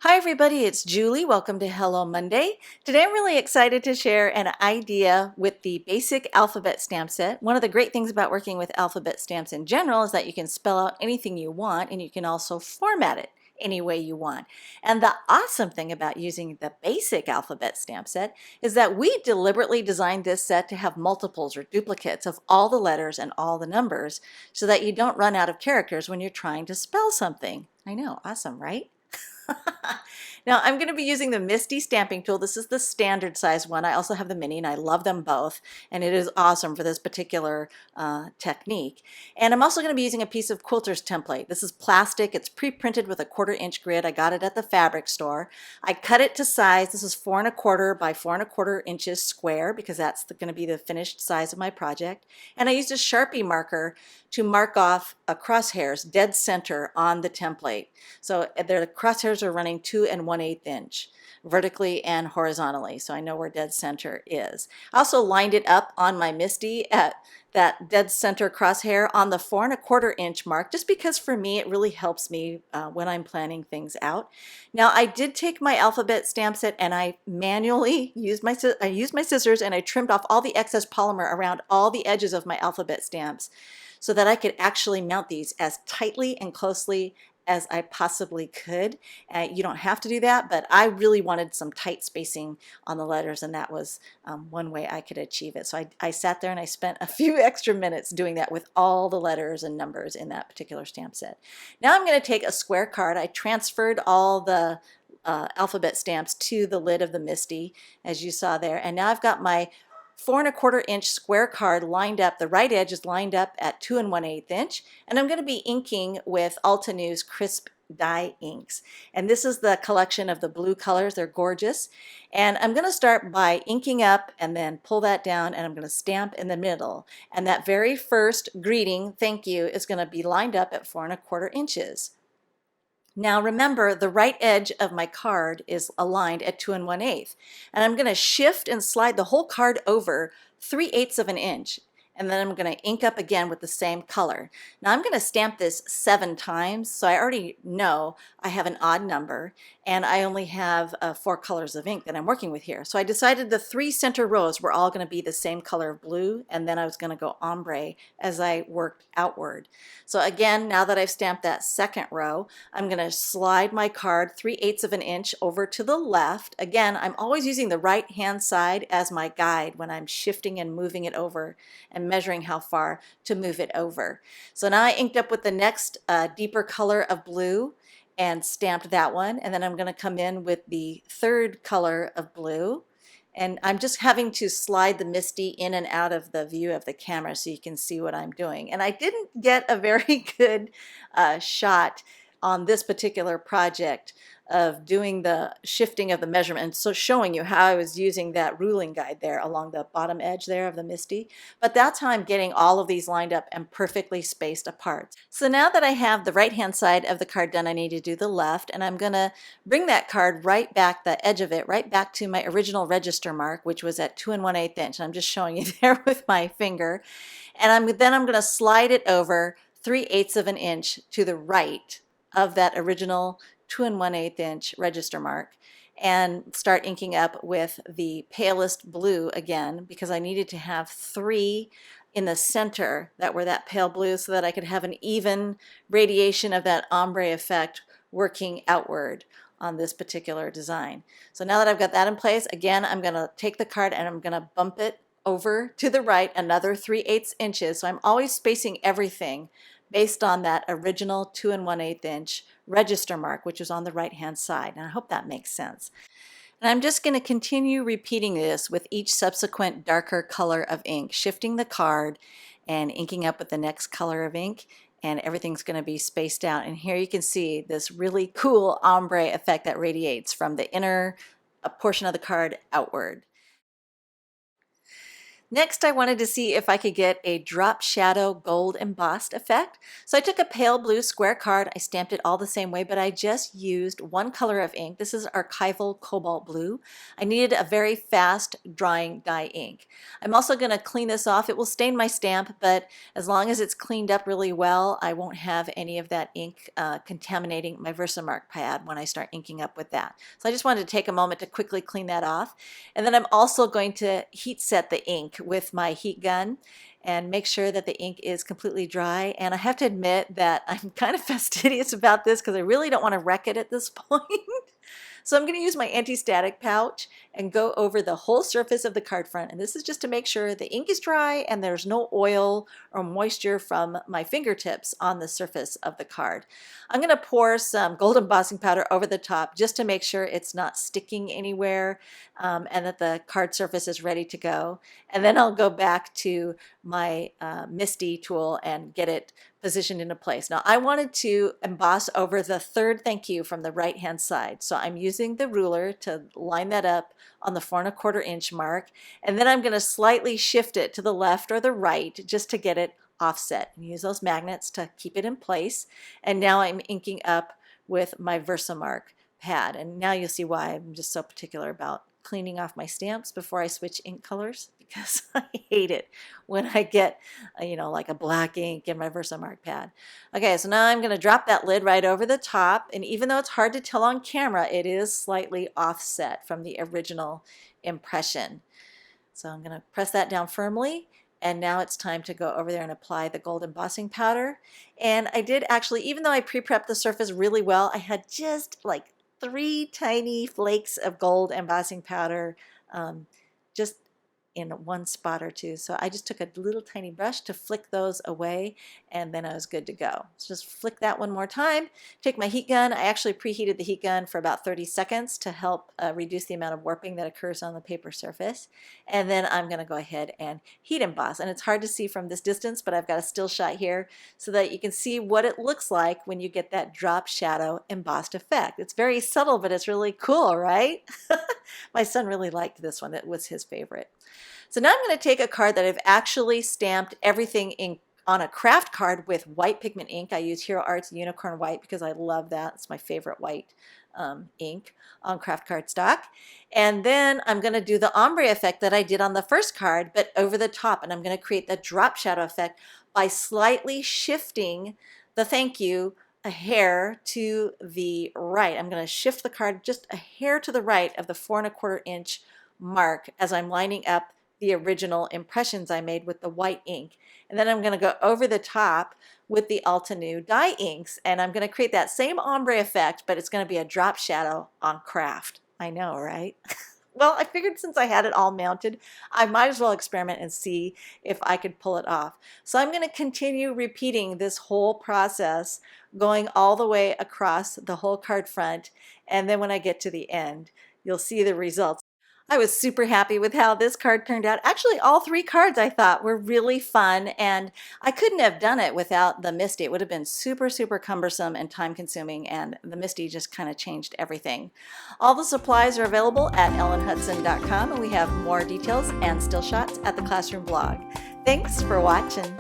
Hi everybody, it's Julie. Welcome to Hello Monday. Today I'm really excited to share an idea with the basic alphabet stamp set. One of the great things about working with alphabet stamps in general is that you can spell out anything you want and you can also format it any way you want. And the awesome thing about using the basic alphabet stamp set is that we deliberately designed this set to have multiples or duplicates of all the letters and all the numbers so that you don't run out of characters when you're trying to spell something. I know, awesome, right? Now I'm going to be using the Misty stamping tool. This is the standard size one. I also have the mini and I love them both, and it is awesome for this particular technique. And I'm also going to be using a piece of quilter's template. This is plastic. It's pre-printed with a 1/4 inch grid. I got it at the fabric store. I cut it to size. This is 4 1/4 by 4 1/4 inches square because that's going to be the finished size of my project. And I used a Sharpie marker to mark off a crosshairs dead center on the template. So the crosshairs are running 2 1/8 inch vertically and horizontally, so I know where dead center is. I also lined it up on my Misty at that dead center crosshair on the 4 1/4 inch mark, just because for me it really helps me when I'm planning things out. Now I did take my alphabet stamp set and I manually used my scissors and I trimmed off all the excess polymer around all the edges of my alphabet stamps so that I could actually mount these as tightly and closely as I possibly could. You don't have to do that, but I really wanted some tight spacing on the letters, and that was one way I could achieve it. So I sat there and I spent a few extra minutes doing that with all the letters and numbers in that particular stamp set. Now I'm going to take a square card. I transferred all the alphabet stamps to the lid of the Misty, as you saw there, and now I've got my 4 1/4 inch square card lined up. The right edge is lined up at 2 1/8 inch, and I'm going to be inking with Altenews crisp dye inks. And this is the collection of the blue colors. They're gorgeous. And I'm going to start by inking up and then pull that down, and I'm going to stamp in the middle. And that very first greeting, thank you, is going to be lined up at 4 1/4 inches. Now remember, the right edge of my card is aligned at 2 1/8, and I'm going to shift and slide the whole card over 3/8 of an inch, and then I'm going to ink up again with the same color. Now I'm going to stamp this 7 times, so I already know I have an odd number, and I only have 4 colors of ink that I'm working with here. So I decided the 3 center rows were all going to be the same color of blue, and then I was going to go ombre as I worked outward. So again, now that I've stamped that second row, I'm going to slide my card 3/8 of an inch over to the left. Again, I'm always using the right hand side as my guide when I'm shifting and moving it over and measuring how far to move it over. So now I inked up with the next deeper color of blue and stamped that one, and then I'm going to come in with the third color of blue, and I'm just having to slide the Misty in and out of the view of the camera so you can see what I'm doing. And I didn't get a very good shot on this particular project of doing the shifting of the measurement, and so showing you how I was using that ruling guide there along the bottom edge there of the Misty. But that's how I'm getting all of these lined up and perfectly spaced apart. So now that I have the right hand side of the card done, I need to do the left, and I'm going to bring that card right back, the edge of it, right back to my original register mark, which was at 2 1/8 inch. I'm just showing you there with my finger. And then I'm going to slide it over 3/8 of an inch to the right of that original 2 1/8 inch register mark, and start inking up with the palest blue again, because I needed to have 3 in the center that were that pale blue so that I could have an even radiation of that ombre effect working outward on this particular design. So now that I've got that in place, again, I'm going to take the card and I'm going to bump it over to the right another 3/8 inches. So I'm always spacing everything based on that original 2 1/8 inch register mark, which is on the right hand side. And I hope that makes sense. And I'm just going to continue repeating this with each subsequent darker color of ink, shifting the card and inking up with the next color of ink, and everything's going to be spaced out. And here you can see this really cool ombre effect that radiates from the inner portion of the card outward. Next, I wanted to see if I could get a drop shadow gold embossed effect. So I took a pale blue square card, I stamped it all the same way, but I just used one color of ink. This is archival cobalt blue. I needed a very fast drying dye ink. I'm also going to clean this off. It will stain my stamp, but as long as it's cleaned up really well, I won't have any of that ink contaminating my Versamark pad when I start inking up with that. So I just wanted to take a moment to quickly clean that off. And then I'm also going to heat set the ink with my heat gun and make sure that the ink is completely dry. And I have to admit that I'm kind of fastidious about this because I really don't want to wreck it at this point. So I'm going to use my anti-static pouch and go over the whole surface of the card front. And this is just to make sure the ink is dry and there's no oil or moisture from my fingertips on the surface of the card. I'm going to pour some gold embossing powder over the top just to make sure it's not sticking anywhere and that the card surface is ready to go. And then I'll go back to my MISTI tool and get it positioned into place. Now I wanted to emboss over the third thank you from the right hand side. So I'm using the ruler to line that up on the 4¼ inch mark. And then I'm going to slightly shift it to the left or the right just to get it offset. And use those magnets to keep it in place. And now I'm inking up with my Versamark pad. And now you'll see why I'm just so particular about cleaning off my stamps before I switch ink colors, because I hate it when I get, like a black ink in my Versamark pad. Okay, so now I'm going to drop that lid right over the top, and even though it's hard to tell on camera, it is slightly offset from the original impression. So I'm going to press that down firmly, and now it's time to go over there and apply the gold embossing powder. And I did actually, even though I pre-prepped the surface really well, I had just like 3 tiny flakes of gold embossing powder just in one spot or two. So I just took a little tiny brush to flick those away, and then I was good to go. So just flick that one more time. Take my heat gun. I actually preheated the heat gun for about 30 seconds to help reduce the amount of warping that occurs on the paper surface. And then I'm going to go ahead and heat emboss. And it's hard to see from this distance, but I've got a still shot here so that you can see what it looks like when you get that drop shadow embossed effect. It's very subtle, but it's really cool, right? My son really liked this one. It was his favorite. So now I'm going to take a card that I've actually stamped everything on a craft card with white pigment ink. I use Hero Arts Unicorn White because I love that. It's my favorite white ink on craft cardstock. And then I'm going to do the ombre effect that I did on the first card, but over the top. And I'm going to create the drop shadow effect by slightly shifting the thank you a hair to the right. I'm going to shift the card just a hair to the right of the 4¼ inch mark as I'm lining up the original impressions I made with the white ink. And then I'm going to go over the top with the Altenew dye inks, and I'm going to create that same ombre effect, but it's going to be a drop shadow on craft. I know, right? Well, I figured since I had it all mounted, I might as well experiment and see if I could pull it off. So I'm going to continue repeating this whole process, going all the way across the whole card front, and then when I get to the end, you'll see the results. I was super happy with how this card turned out. Actually, all 3 cards I thought were really fun, and I couldn't have done it without the MISTI. It would have been super, super cumbersome and time consuming, and the MISTI just kind of changed everything. All the supplies are available at ellenhutson.com, and we have more details and still shots at the Classroom blog. Thanks for watching.